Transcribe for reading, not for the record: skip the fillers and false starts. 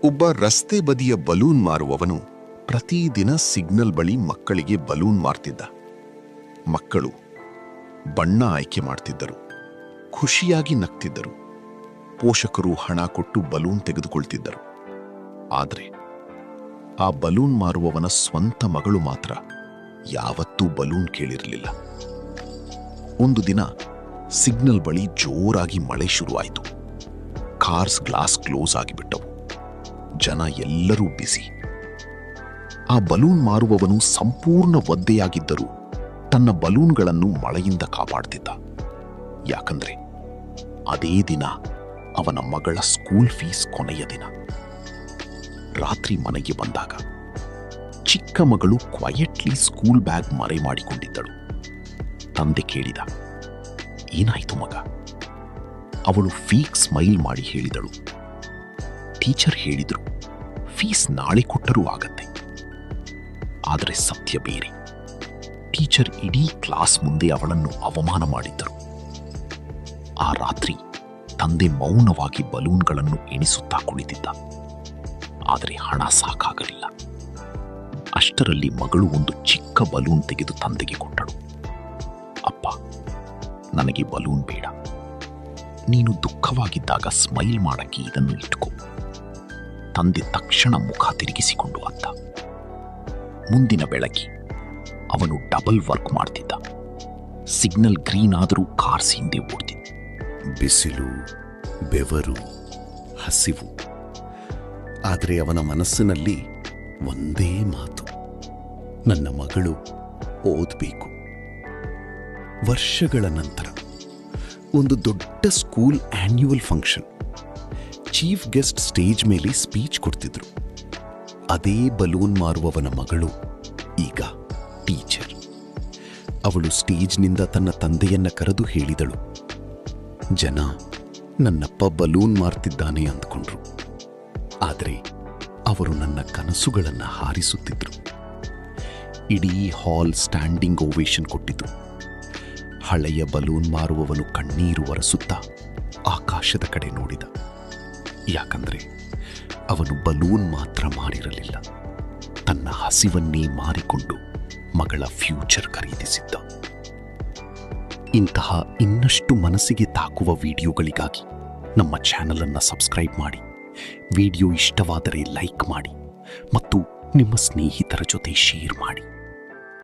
ಒಬ್ಬ ರಸ್ತೆ ಬದಿಯ ಬಲೂನ್ ಮಾರುವವನು ಪ್ರತಿದಿನ ಸಿಗ್ನಲ್ ಬಳಿ ಮಕ್ಕಳಿಗೆ ಬಲೂನ್ ಮಾರ್ತಿದ್ದ. ಮಕ್ಕಳು ಬಣ್ಣ ಆಯ್ಕೆ ಮಾಡ್ತಿದ್ದರು, ಖುಷಿಯಾಗಿ ನಗ್ತಿದ್ದರು. ಪೋಷಕರು ಹಣ ಕೊಟ್ಟು ಬಲೂನ್ ತೆಗೆದುಕೊಳ್ತಿದ್ದರು. ಆದರೆ ಆ ಬಲೂನ್ ಮಾರುವವನ ಸ್ವಂತ ಮಗಳು ಮಾತ್ರ ಯಾವತ್ತೂ ಬಲೂನ್ ಕೇಳಿರಲಿಲ್ಲ. ಒಂದು ದಿನ ಸಿಗ್ನಲ್ ಬಳಿ ಜೋರಾಗಿ ಮಳೆ ಶುರುವಾಯಿತು. ಕಾರ್ಸ್ ಗ್ಲಾಸ್ ಕ್ಲೋಸ್ ಆಗಿಬಿಟ್ಟವು. ಜನ ಎಲ್ಲರೂ ಬಿಸಿ. ಆ ಬಲೂನ್ ಮಾರುವವನು ಸಂಪೂರ್ಣ ಒದ್ದೆಯಾಗಿದ್ದರೂ ತನ್ನ ಬಲೂನ್ಗಳನ್ನು ಮಳೆಯಿಂದ ಕಾಪಾಡ್ತಿದ್ದ. ಯಾಕಂದ್ರೆ ಅದೇ ದಿನ ಅವನ ಮಗಳ ಸ್ಕೂಲ್ ಫೀಸ್ ಕೊನೆಯ ದಿನ. ರಾತ್ರಿ ಮನೆಗೆ ಬಂದಾಗ ಚಿಕ್ಕ ಮಗಳು ಕ್ವಯಟ್ಲಿ ಸ್ಕೂಲ್ ಬ್ಯಾಗ್ ಮರೆ ಮಾಡಿಕೊಂಡಿದ್ದಳು. ತಂದೆ ಕೇಳಿದ, ಏನಾಯ್ತು ಮಗ? ಅವಳು ಫೀಕ್ ಸ್ಮೈಲ್ ಮಾಡಿ ಹೇಳಿದಳು, ಟೀಚರ್ ಹೇಳಿದ್ರು ಫೀಸ್ ನಾಳೆ ಕೊಟ್ಟರೂ ಆಗತ್ತೆ. ಆದರೆ ಸತ್ಯ ಬೇರೆ. ಟೀಚರ್ ಇಡೀ ಕ್ಲಾಸ್ ಮುಂದೆ ಅವಳನ್ನು ಅವಮಾನ ಮಾಡಿದ್ದರು. ಆ ರಾತ್ರಿ ತಂದೆ ಮೌನವಾಗಿ ಬಲೂನ್ಗಳನ್ನು ಎಣಿಸುತ್ತಾ ಕುಳಿತಿದ್ದ. ಆದರೆ ಹಣ ಸಾಕಾಗಲಿಲ್ಲ. ಅಷ್ಟರಲ್ಲಿ ಮಗಳು ಒಂದು ಚಿಕ್ಕ ಬಲೂನ್ ತೆಗೆದು ತಂದೆಗೆ ಕೊಟ್ಟಳು. ಅಪ್ಪ, ನನಗೆ ಬಲೂನ್ ಬೇಡ. ನೀನು ದುಃಖವಾಗಿದ್ದಾಗ ಸ್ಮೈಲ್ ಮಾಡಕ್ಕೆ ಇದನ್ನು ಇಟ್ಕೋ. ತಂದೆ ತಕ್ಷಣ ಮುಖ ತಿರುಗಿಸಿಕೊಂಡು ಅತ್ತ. ಮುಂದಿನ ಬೆಳಗ್ಗೆ ಅವನು ಡಬಲ್ ವರ್ಕ್ ಮಾಡ್ತಿದ್ದ. ಸಿಗ್ನಲ್ ಗ್ರೀನ್ ಆದರೂ ಕಾರ್ಸ್ ಹಿಂದೆ ಓಡ್ತಿದ್ದ. ಬಿಸಿಲು, ಬೆವರು, ಹಸಿವು. ಆದರೆ ಅವನ ಮನಸ್ಸಿನಲ್ಲಿ ಒಂದೇ ಮಾತು, ನನ್ನ ಮಗಳು ಓದಬೇಕು. ವರ್ಷಗಳ ನಂತರ ಒಂದು ದೊಡ್ಡ school annual function. Chief guest stage ಮೇಲೆ ಸ್ಪೀಚ್ ಕೊಡ್ತಿದ್ರು. ಅದೇ ಬಲೂನ್ ಮಾರುವವನ ಮಗಳು ಈಗ ಟೀಚರ್. ಅವಳು ಸ್ಟೇಜ್ನಿಂದ ತನ್ನ ತಂದೆಯನ್ನ ಕರೆದು ಹೇಳಿದಳು, ಜನ ನನ್ನಪ್ಪ ಬಲೂನ್ ಮಾರ್ತಿದ್ದಾನೆ ಅಂದ್ಕೊಂಡ್ರು. ಆದರೆ ಅವರು ನನ್ನ ಕನಸುಗಳನ್ನು ಹಾರಿಸುತ್ತಿದ್ರು. ಇಡೀ ಹಾಲ್ ಸ್ಟ್ಯಾಂಡಿಂಗ್ ಓವೇಷನ್ ಕೊಟ್ಟಿತು. ಹಳೆಯ ಬಲೂನ್ ಮಾರುವವನು ಕಣ್ಣೀರು ಒರೆಸುತ್ತಾ ಆಕಾಶದ ಕಡೆ ನೋಡಿದ. ಯಾಕಂದ್ರೆ ಅವನು ಬಲೂನ್ ಮಾತ್ರ ಮಾರಿರಲಿಲ್ಲ, ತನ್ನ ಹಸಿವನ್ನೇ ಮಾರಿಕೊಂಡು ಮಗಳ ಫ್ಯೂಚರ್ ಖರೀದಿಸಿದ್ದ. ಇಂತಹ ಇನ್ನಷ್ಟು ಮನಸ್ಸಿಗೆ ತಾಕುವ ವಿಡಿಯೋಗಳಿಗಾಗಿ ನಮ್ಮ ಚಾನೆಲ್ ಅನ್ನು ಸಬ್ಸ್ಕ್ರೈಬ್ ಮಾಡಿ. ವಿಡಿಯೋ ಇಷ್ಟವಾದರೆ ಲೈಕ್ ಮಾಡಿ ಮತ್ತು ನಿಮ್ಮ ಸ್ನೇಹಿತರ ಜೊತೆ ಶೇರ್ ಮಾಡಿ.